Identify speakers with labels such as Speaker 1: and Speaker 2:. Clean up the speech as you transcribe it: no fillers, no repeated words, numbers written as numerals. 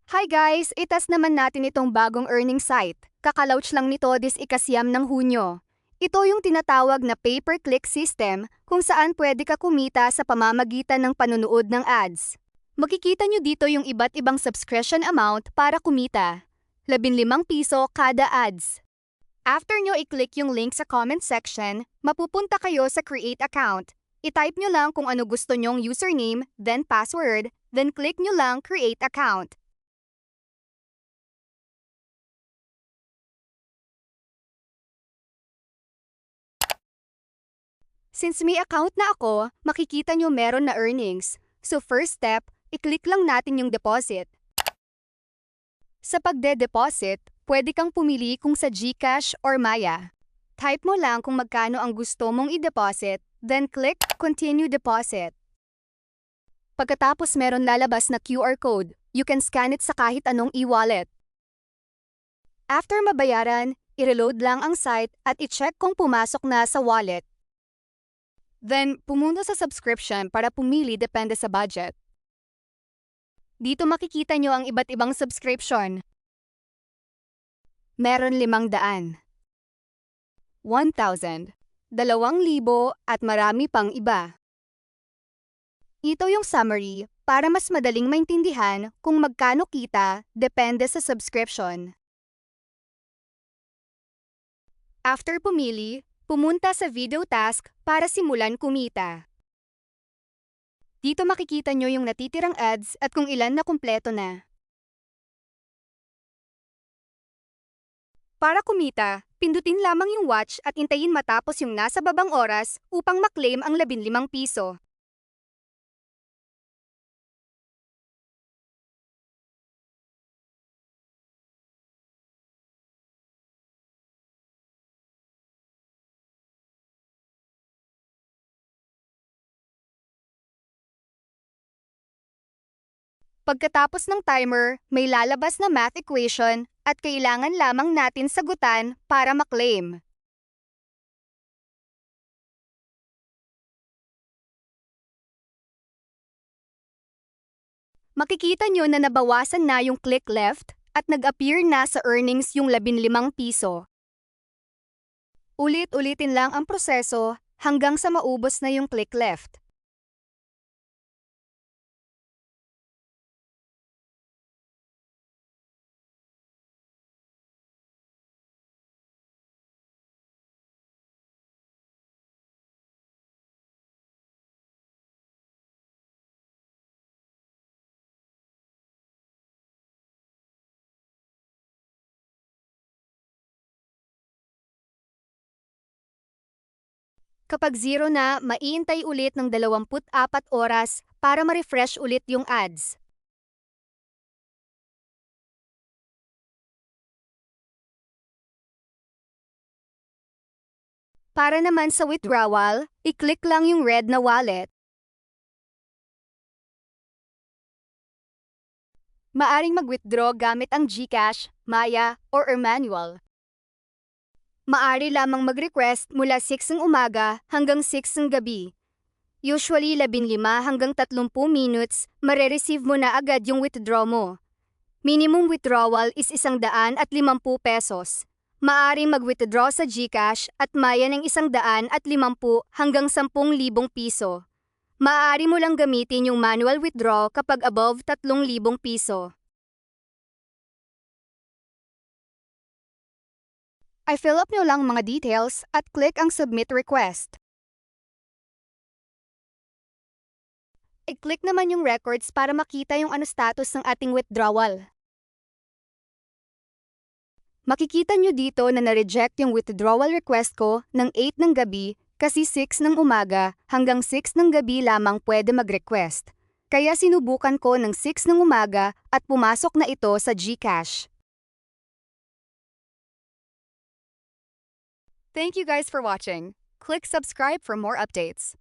Speaker 1: Hi guys! Itas naman natin itong bagong earning site. Kakalaunch lang nito this ikasyam ng Hunyo. Ito yung tinatawag na pay-per-click system kung saan pwede ka kumita sa pamamagitan ng panunood ng ads. Makikita nyo dito yung iba't ibang subscription amount para kumita. 15 piso kada ads. After nyo i-click yung link sa comment section, mapupunta kayo sa create account. I-type nyo lang kung ano gusto nyong username, then password, then click nyo lang create account. Since may account na ako, makikita nyo meron na earnings. So first step, i-click lang natin yung deposit. Sa pagde-deposit, pwede kang pumili kung sa GCash or Maya. Type mo lang kung magkano ang gusto mong i-deposit, then click Continue Deposit. Pagkatapos meron lalabas na QR code, you can scan it sa kahit anong e-wallet. After mabayaran, i-reload lang ang site at i-check kung pumasok na sa wallet. Then, pumunta sa subscription para pumili depende sa budget. Dito makikita nyo ang iba't ibang subscription. Meron 500, 1,000, 2,000 at marami pang iba. Ito yung summary para mas madaling maintindihan kung magkano kita depende sa subscription. After pumili, pumunta sa video task para simulan kumita. Dito makikita nyo yung natitirang ads at kung ilan na kumpleto na. Para kumita, pindutin lamang yung watch at intayin matapos yung nasa babang oras upang maklaim ang 15 piso. Pagkatapos ng timer, may lalabas na math equation at kailangan lamang natin sagutan para maklaim. Makikita nyo na nabawasan na yung click left at nag-appear na sa earnings yung 15 piso. Ulit-ulitin lang ang proseso hanggang sa maubos na yung click left. Kapag zero na, maiintay ulit ng 24 oras para ma-refresh ulit yung ads. Para naman sa withdrawal, i-click lang yung red na wallet. Maaring mag-withdraw gamit ang GCash, Maya, or manual. Maari lamang mag-request mula 6 ng umaga hanggang 6 ng gabi. Usually 15 hanggang 30 minutes, mare-receive mo na agad yung withdraw mo. Minimum withdrawal is 150 pesos. Maari mag-withdraw sa GCash at Maya ng 150 hanggang 10,000 piso. Maaari mo lang gamitin yung manual withdraw kapag above 3,000 piso. I fill up nyo lang mga details at click ang Submit Request. I-click naman yung records para makita yung ano status ng ating withdrawal. Makikita nyo dito na na-reject yung withdrawal request ko ng 8 ng gabi kasi 6 ng umaga hanggang 6 ng gabi lamang pwede mag-request. Kaya sinubukan ko ng 6 ng umaga at pumasok na ito sa GCash. Thank you guys for watching. Click subscribe for more updates.